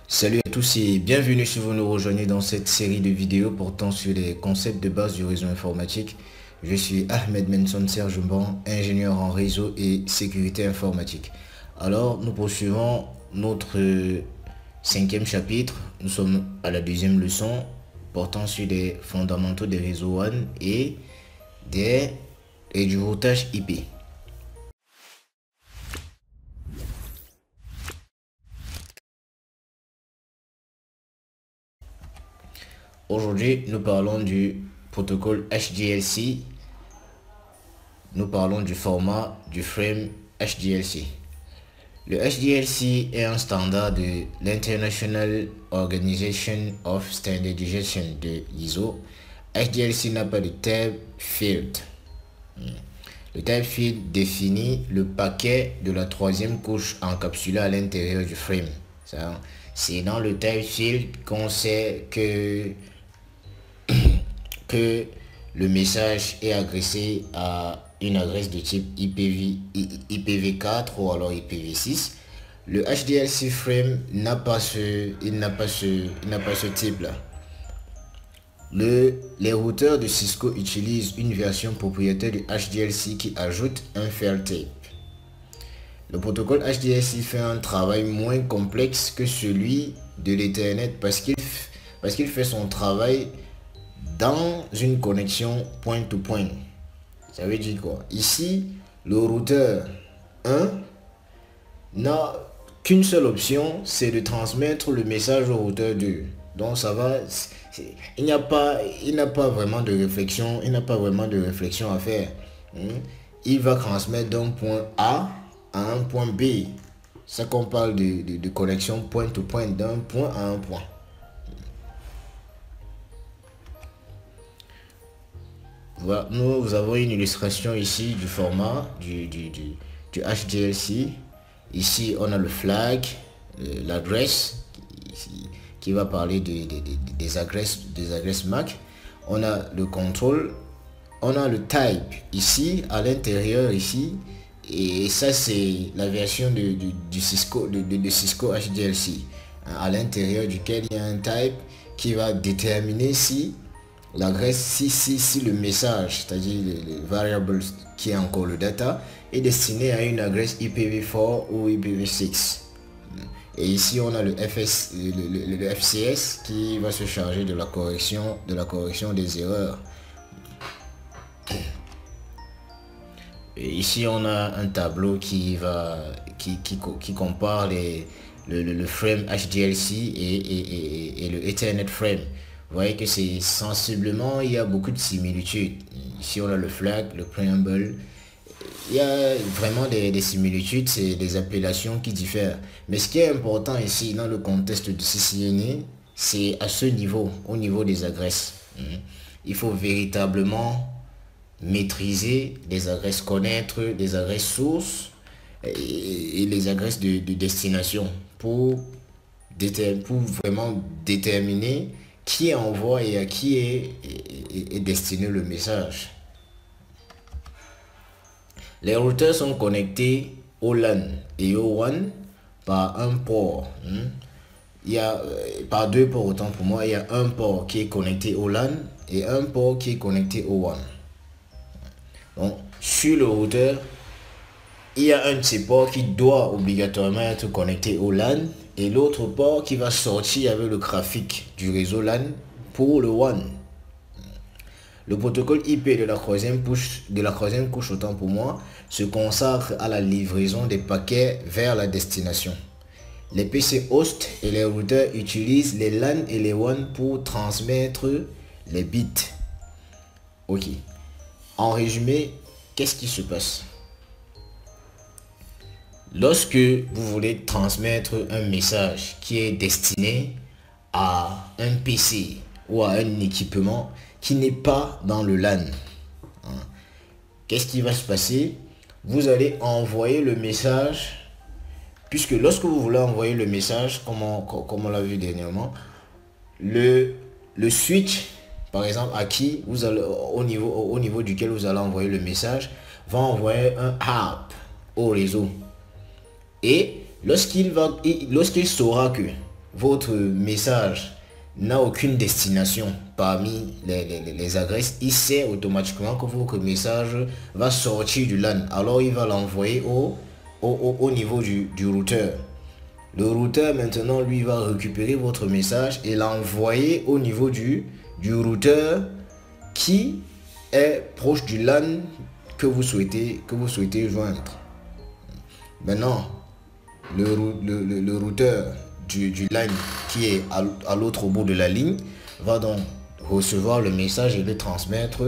Salut à tous et bienvenue si vous nous rejoignez dans cette série de vidéos portant sur les concepts de base du réseau informatique. Je suis Ahmed Menson Serge Ban, ingénieur en réseau et sécurité informatique. Alors, nous poursuivons notre cinquième chapitre. Nous sommes à la deuxième leçon portant sur les fondamentaux des réseaux WAN et du routage IP. Aujourd'hui, nous parlons du protocole HDLC. Nous parlons du format du frame HDLC. Le HDLC est un standard de l'International Organization of Standardization de l'ISO. HDLC n'a pas de type field. Le type field définit le paquet de la troisième couche encapsulée à l'intérieur du frame. C'est dans le type field qu'on sait que le message est agressé à une adresse de type IPv4 ou alors IPv6. Le HDLC frame n'a pas ce type là. Les routeurs de Cisco utilisent une version propriétaire du HDLC qui ajoute un fail tape. Le protocole HDLC fait un travail moins complexe que celui de l'Ethernet parce qu'il fait son travail dans une connexion point-to-point. Ça veut dire quoi? Ici, le routeur 1 n'a qu'une seule option, c'est de transmettre le message au routeur 2. Donc ça va, il n'a pas vraiment de réflexion, à faire. Il va transmettre d'un point A à un point B. Ça qu'on parle de connexion point-to-point, d'un point à un point. Voilà, nous avons une illustration ici du format du HDLC. Ici, on a le flag, l'adresse qui va parler des adresses MAC. On a le contrôle, on a le type ici, à l'intérieur ici. Et ça, c'est la version de Cisco HDLC, à l'intérieur duquel il y a un type qui va déterminer si l'adresse, si le message, c'est-à-dire le variable qui est encore le data, est destiné à une adresse IPv4 ou IPv6. Et ici, on a le FCS qui va se charger de la correction des erreurs. Et ici, on a un tableau qui compare le frame HDLC et le Ethernet frame. Vous voyez que c'est sensiblement, il y a beaucoup de similitudes. Ici, on a le flag, le preamble. Il y a vraiment des similitudes, c'est des appellations qui diffèrent. Mais ce qui est important ici, dans le contexte du CCNA, c'est à ce niveau, au niveau des adresses. Il faut véritablement maîtriser les adresses, connaître les adresses sources et les adresses de destination pour vraiment déterminer qui envoie et à qui est destiné le message. Les routeurs sont connectés au LAN et au WAN par un port. Il y a par deux ports, autant pour moi. Il y a un port qui est connecté au LAN et un port qui est connecté au WAN. Donc, sur le routeur, il y a un de ces ports qui doit obligatoirement être connecté au LAN et l'autre port qui va sortir avec le graphique du réseau LAN pour le WAN. Le protocole IP de la troisième couche, autant pour moi, se consacre à la livraison des paquets vers la destination. Les PC host et les routeurs utilisent les LAN et les WAN pour transmettre les bits. Ok. En résumé, qu'est-ce qui se passe? Lorsque vous voulez transmettre un message qui est destiné à un PC ou à un équipement qui n'est pas dans le LAN, qu'est-ce qui va se passer? Vous allez envoyer le message, puisque lorsque vous voulez envoyer le message, comme on l'a vu dernièrement, le switch, par exemple, à qui vous allez, au niveau duquel vous allez envoyer le message, va envoyer un ARP au réseau. Et lorsqu'il saura que votre message n'a aucune destination parmi les adresses, il sait automatiquement que votre message va sortir du LAN. Alors il va l'envoyer au niveau du routeur. Le routeur maintenant lui va récupérer votre message et l'envoyer au niveau du routeur qui est proche du LAN que vous souhaitez joindre. Maintenant, le routeur du LAN qui est à l'autre bout de la ligne va donc recevoir le message et le transmettre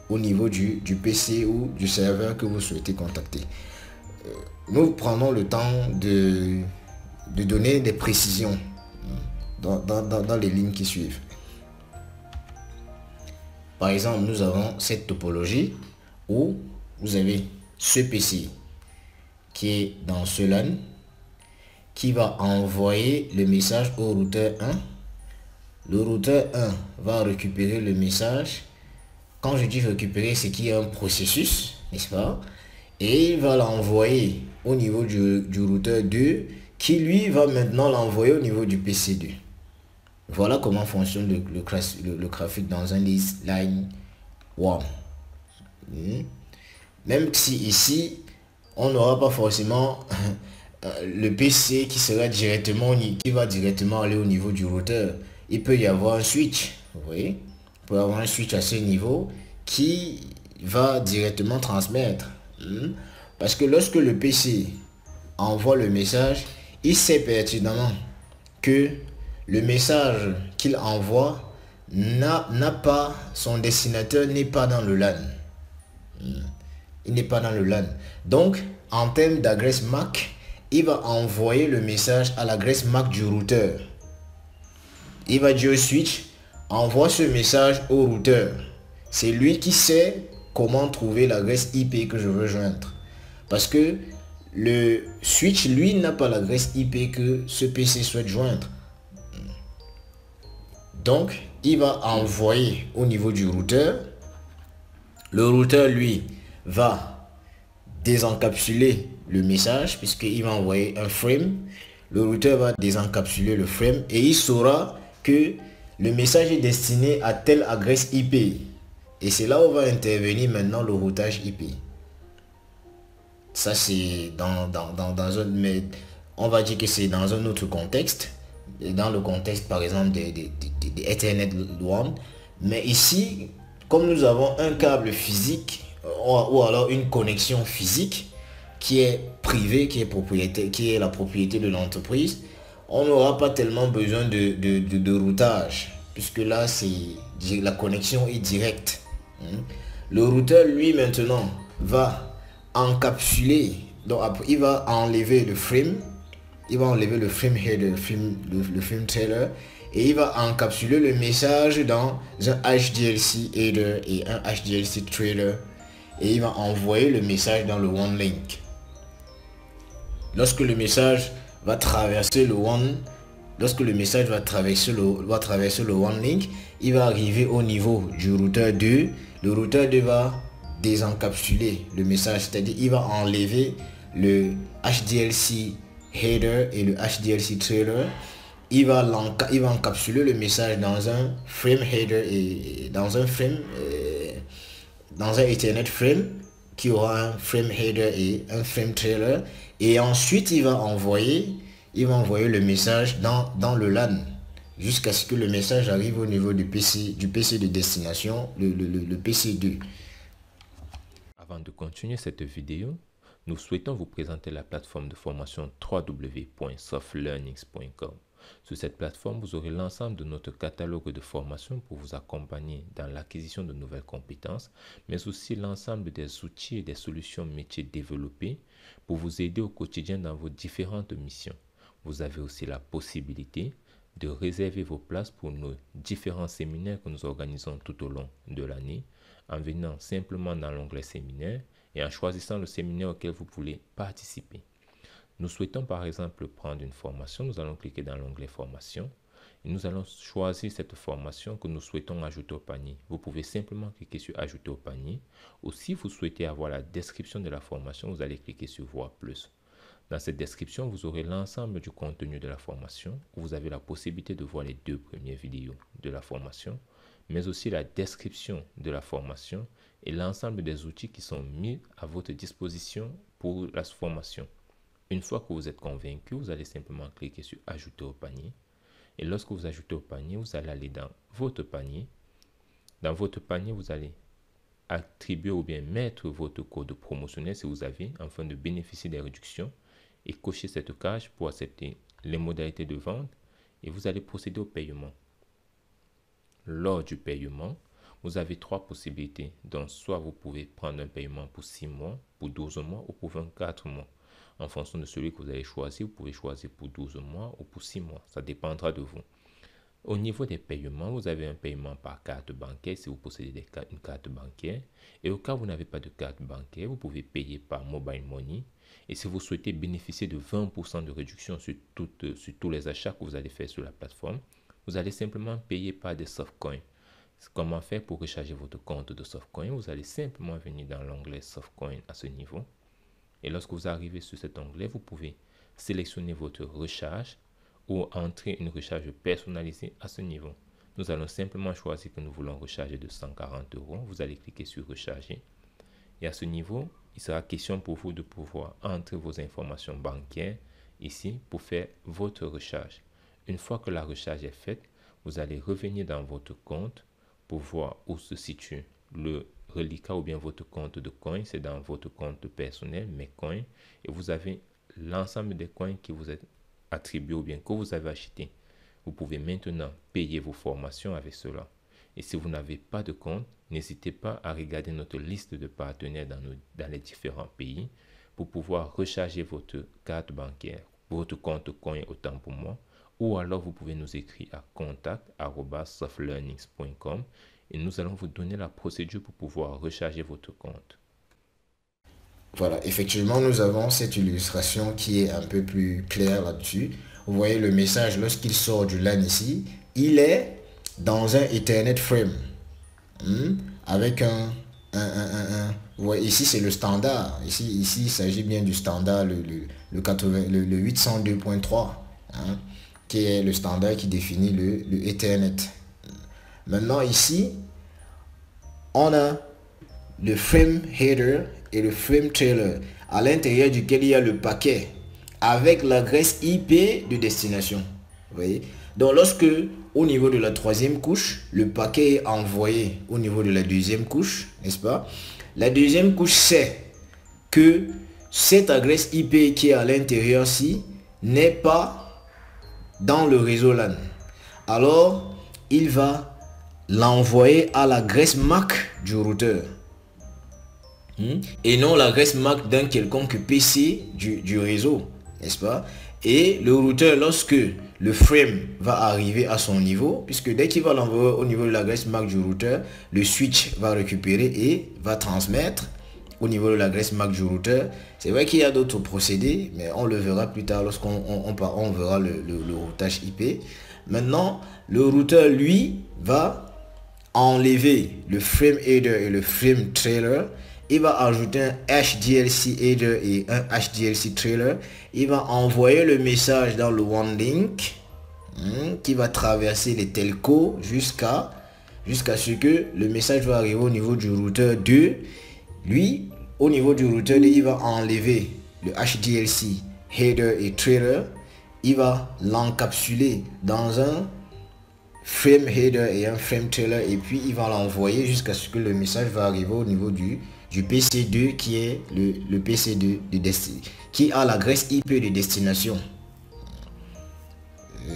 au niveau du PC ou du serveur que vous souhaitez contacter. Nous prenons le temps de donner des précisions dans les lignes qui suivent. Par exemple, nous avons cette topologie où vous avez ce PC qui est dans ce LAN qui va envoyer le message au routeur 1. Le routeur 1 va récupérer le message. Quand je dis récupérer, c'est qu'il y a un processus, n'est-ce pas? Et il va l'envoyer au niveau du routeur 2 qui lui va maintenant l'envoyer au niveau du PC2. Voilà comment fonctionne le graphique dans un list line 1. Même si ici, on n'aura pas forcément le PC qui va directement aller au niveau du routeur. Il peut y avoir un switch, vous voyez, il peut y avoir un switch à ce niveau qui va directement transmettre. Parce que lorsque le PC envoie le message, il sait pertinemment que le message qu'il envoie n'a pas, son destinataire n'est pas dans le LAN. Il n'est pas dans le LAN. Donc, en termes d'adresse MAC, il va envoyer le message à l'adresse MAC du routeur. Il va dire au switch, envoie ce message au routeur. C'est lui qui sait comment trouver l'adresse IP que je veux joindre. Parce que le switch, lui, n'a pas l'adresse IP que ce PC souhaite joindre. Donc, il va envoyer au niveau du routeur. Le routeur, lui, va désencapsuler le message puisqu'il va envoyer un frame. Le routeur va désencapsuler le frame et il saura que le message est destiné à telle adresse IP. Et c'est là où va intervenir maintenant le routage IP. Ça, c'est dans un... Mais on va dire que c'est dans un autre contexte. Dans le contexte, par exemple, des Ethernet LAN. Mais ici, comme nous avons un câble physique ou alors une connexion physique qui est privée, qui est la propriété de l'entreprise, on n'aura pas tellement besoin de routage. Puisque là, la connexion est directe. Le routeur, lui, maintenant, va encapsuler. Donc, après, il va enlever le frame. Il va enlever le frame header, le frame trailer. Et il va encapsuler le message dans un HDLC header et un HDLC trailer. Et il va envoyer le message dans le one link. Lorsque le message va traverser le one, one link, il va arriver au niveau du routeur 2. Le routeur 2 va désencapsuler le message, c'est-à-dire il va enlever le HDLC header et le HDLC trailer. Il va encapsuler le message dans un frame header et dans un Ethernet frame qui aura un frame header et un frame trailer. Et ensuite, il va envoyer le message dans le LAN jusqu'à ce que le message arrive au niveau du PC de destination, le PC2. Avant de continuer cette vidéo, nous souhaitons vous présenter la plateforme de formation www.softlearnings.com. Sur cette plateforme, vous aurez l'ensemble de notre catalogue de formations pour vous accompagner dans l'acquisition de nouvelles compétences, mais aussi l'ensemble des outils et des solutions métiers développés pour vous aider au quotidien dans vos différentes missions. Vous avez aussi la possibilité de réserver vos places pour nos différents séminaires que nous organisons tout au long de l'année en venant simplement dans l'onglet séminaire et en choisissant le séminaire auquel vous voulez participer. Nous souhaitons par exemple prendre une formation, nous allons cliquer dans l'onglet formation et nous allons choisir cette formation que nous souhaitons ajouter au panier. Vous pouvez simplement cliquer sur ajouter au panier ou si vous souhaitez avoir la description de la formation, vous allez cliquer sur voir plus. Dans cette description, vous aurez l'ensemble du contenu de la formation, où vous avez la possibilité de voir les 2 premières vidéos de la formation, mais aussi la description de la formation et l'ensemble des outils qui sont mis à votre disposition pour la formation. Une fois que vous êtes convaincu, vous allez simplement cliquer sur ajouter au panier. Et lorsque vous ajoutez au panier, vous allez aller dans votre panier. Dans votre panier, vous allez attribuer ou bien mettre votre code promotionnel si vous avez, afin de bénéficier des réductions, et cocher cette case pour accepter les modalités de vente, et vous allez procéder au paiement. Lors du paiement, vous avez 3 possibilités. Donc, soit vous pouvez prendre un paiement pour 6 mois, pour 12 mois ou pour 24 mois. En fonction de celui que vous avez choisi, vous pouvez choisir pour 12 mois ou pour 6 mois. Ça dépendra de vous. Au niveau des paiements, vous avez un paiement par carte bancaire si vous possédez une carte bancaire. Et au cas où vous n'avez pas de carte bancaire, vous pouvez payer par mobile money. Et si vous souhaitez bénéficier de 20% de réduction sur tous les achats que vous allez faire sur la plateforme, vous allez simplement payer par des softcoins. Comment faire pour recharger votre compte de softcoin? Vous allez simplement venir dans l'onglet softcoin à ce niveau. Et lorsque vous arrivez sur cet onglet, vous pouvez sélectionner votre recharge ou entrer une recharge personnalisée à ce niveau. Nous allons simplement choisir que nous voulons recharger de 140 €. Vous allez cliquer sur recharger. Et à ce niveau, il sera question pour vous de pouvoir entrer vos informations bancaires ici pour faire votre recharge. Une fois que la recharge est faite, vous allez revenir dans votre compte pour voir où se situe le reliquat ou bien votre compte de coins. C'est dans votre compte personnel, mes coins, et vous avez l'ensemble des coins qui vous est attribué ou bien que vous avez acheté. Vous pouvez maintenant payer vos formations avec cela. Et si vous n'avez pas de compte, n'hésitez pas à regarder notre liste de partenaires dans les différents pays pour pouvoir recharger votre carte bancaire, votre compte coin autant pour moi, ou alors vous pouvez nous écrire à contact@softlearnings.com et nous allons vous donner la procédure pour pouvoir recharger votre compte. Voilà, effectivement, nous avons cette illustration qui est un peu plus claire là-dessus. Vous voyez le message lorsqu'il sort du LAN ici, il est dans un Ethernet frame. Avec vous voyez, ici c'est le standard. Ici il s'agit bien du standard, le 802.3, qui est le standard qui définit le Ethernet. Maintenant ici, on a le frame header et le frame trailer, à l'intérieur duquel il y a le paquet avec l'adresse IP de destination. Vous voyez? Donc lorsque au niveau de la 3e couche, le paquet est envoyé au niveau de la 2e couche, n'est-ce pas? La 2e couche sait que cette adresse IP qui est à l'intérieur-ci n'est pas dans le réseau LAN. Alors, il va l'envoyer à l'adresse MAC du routeur. Et non l'adresse MAC d'un quelconque PC du réseau, n'est-ce pas? Et le routeur, lorsque le frame va arriver à son niveau, puisque dès qu'il va l'envoyer au niveau de l'adresse MAC du routeur, le switch va récupérer et va transmettre au niveau de l'adresse MAC du routeur. C'est vrai qu'il y a d'autres procédés, mais on le verra plus tard lorsqu'on verra le routage IP. Maintenant, le routeur, lui, va enlever le frame header et le frame trailer. Il va ajouter un HDLC header et un HDLC trailer. Il va envoyer le message dans le OneLink qui va traverser les telcos jusqu'à ce que le message va arriver au niveau du routeur 2. Lui, au niveau du routeur 2, il va enlever le HDLC header et trailer. Il va l'encapsuler dans un frame header et un frame trailer, et puis il va l'envoyer jusqu'à ce que le message va arriver au niveau du PC2 qui est le PC2 qui a l'adresse IP de destination.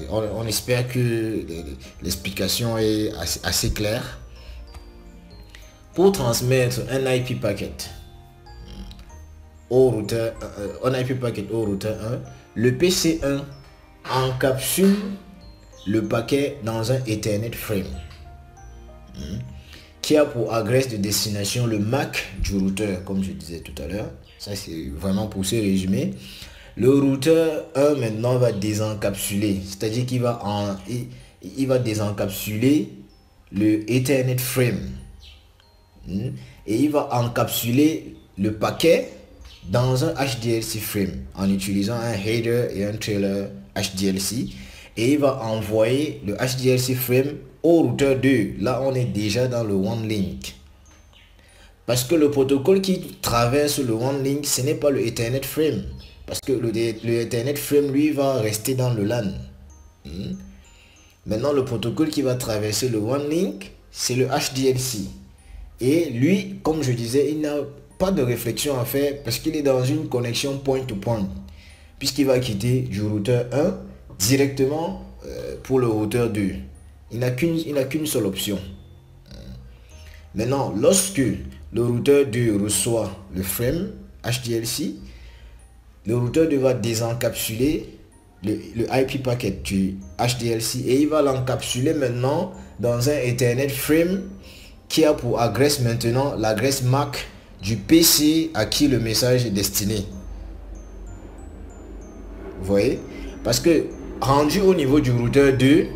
On espère que l'explication est assez claire. Pour transmettre un IP packet au routeur, un IP packet au routeur 1, le PC1 encapsule le paquet dans un Ethernet frame qui a pour adresse de destination le MAC du routeur, comme je disais tout à l'heure. Ça, c'est vraiment pour ce résumé. Le routeur 1 maintenant va désencapsuler, c'est-à-dire qu'il va il va désencapsuler le Ethernet frame et il va encapsuler le paquet dans un HDLC frame en utilisant un header et un trailer HDLC, et il va envoyer le HDLC frame au routeur 2. Là, on est déjà dans le One Link. Parce que le protocole qui traverse le One Link, ce n'est pas le Ethernet frame. Parce que le Ethernet frame, lui, va rester dans le LAN. Maintenant, le protocole qui va traverser le One Link, c'est le HDLC. Et lui, comme je disais, il n'a pas de réflexion à faire parce qu'il est dans une connexion point-to-point. Puisqu'il va quitter du routeur 1 directement pour le routeur 2. Il n'a qu'une seule option. Maintenant, lorsque le routeur 2 reçoit le frame HDLC, le routeur 2 va désencapsuler le IP packet du HDLC et il va l'encapsuler maintenant dans un Ethernet frame qui a pour adresse maintenant l'adresse MAC du PC à qui le message est destiné. Vous voyez? Parce que rendu au niveau du routeur 2,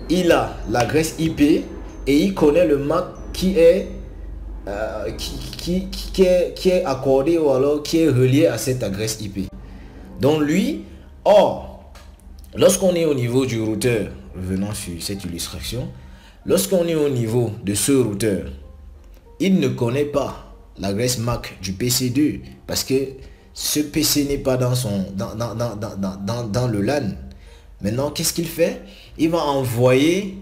il a l'adresse IP et il connaît le MAC qui est accordé ou alors qui est relié à cette adresse IP. Donc lui, lorsqu'on est au niveau du routeur, revenons sur cette illustration, lorsqu'on est au niveau de ce routeur, il ne connaît pas l'adresse MAC du PC2 parce que ce PC n'est pas dans le LAN. Maintenant, qu'est-ce qu'il fait? Il va envoyer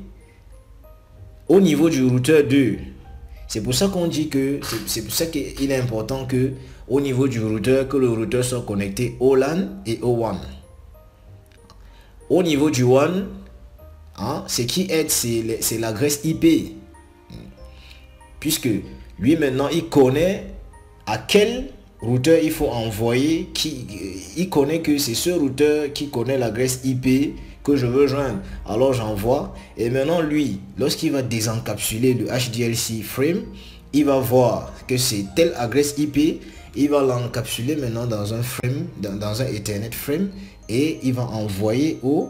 au niveau du routeur 2. C'est pour ça qu'on dit que c'est pour ça qu'il est important que au niveau du routeur, que le routeur soit connecté au LAN et au WAN. Au niveau du WAN, ce qui aide, c'est l'adresse IP. Puisque lui maintenant, il connaît à quel routeur il faut envoyer. Il connaît que c'est ce routeur qui connaît l'adresse IP que je veux joindre. Alors j'envoie. Et maintenant, lui, lorsqu'il va désencapsuler le HDLC frame, il va voir que c'est telle adresse IP. Il va l'encapsuler maintenant dans un frame, dans un Ethernet frame. Et il va envoyer au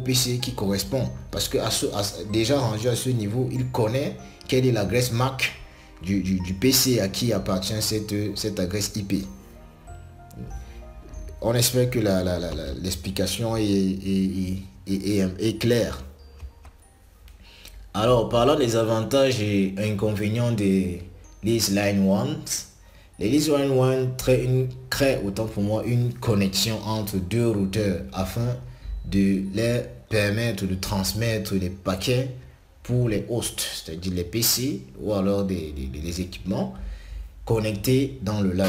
PC qui correspond. Parce que déjà rendu à ce niveau, il connaît quelle est l'adresse MAC du PC à qui appartient cette adresse IP. On espère que l'explication est claire. Alors, parlant des avantages et inconvénients des Lease Line 1, les Lease Line 1 créent autant pour moi une connexion entre deux routeurs afin de leur permettre de transmettre les paquets pour les hosts, c'est-à-dire les PC ou alors des équipements connectés dans le LAN.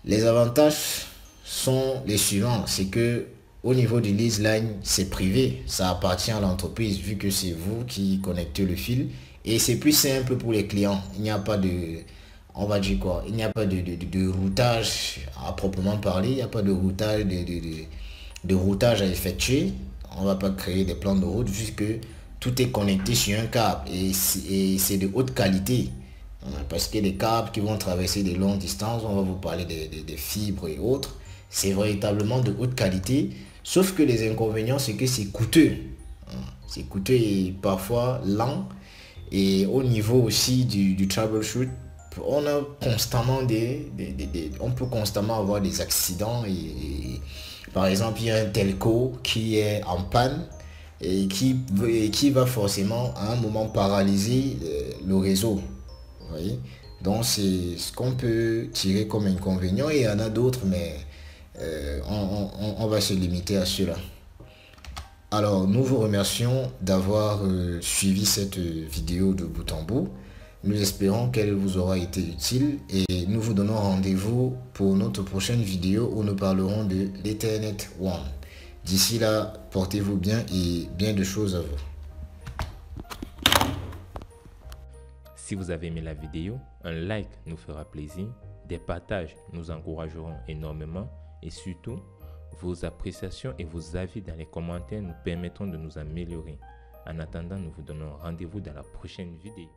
Les avantages sont les suivants, c'est que au niveau du lease line, c'est privé, ça appartient à l'entreprise vu que c'est vous qui connectez le fil et c'est plus simple pour les clients. Il n'y a pas de, on va dire quoi, il n'y a pas de routage à proprement parler, il n'y a pas de routage de routage à effectuer. On va pas créer des plans de route vu que tout est connecté sur un câble et c'est de haute qualité. Parce que les câbles qui vont traverser des longues distances, on va vous parler des fibres et autres, c'est véritablement de haute qualité. Sauf que les inconvénients, c'est que c'est coûteux. C'est coûteux et parfois lent. Et au niveau aussi du troubleshoot, on a constamment on peut constamment avoir des accidents. Et par exemple, il y a un telco qui est en panne et qui va forcément à un moment paralyser le réseau. Vous voyez? Donc c'est ce qu'on peut tirer comme inconvénient et il y en a d'autres, mais on va se limiter à cela. Alors nous vous remercions d'avoir suivi cette vidéo de bout en bout. Nous espérons qu'elle vous aura été utile et nous vous donnons rendez-vous pour notre prochaine vidéo où nous parlerons de l'Ethernet WAN. D'ici là, portez-vous bien et bien de choses à vous. Si vous avez aimé la vidéo, un like nous fera plaisir, des partages nous encourageront énormément et surtout, vos appréciations et vos avis dans les commentaires nous permettront de nous améliorer. En attendant, nous vous donnons rendez-vous dans la prochaine vidéo.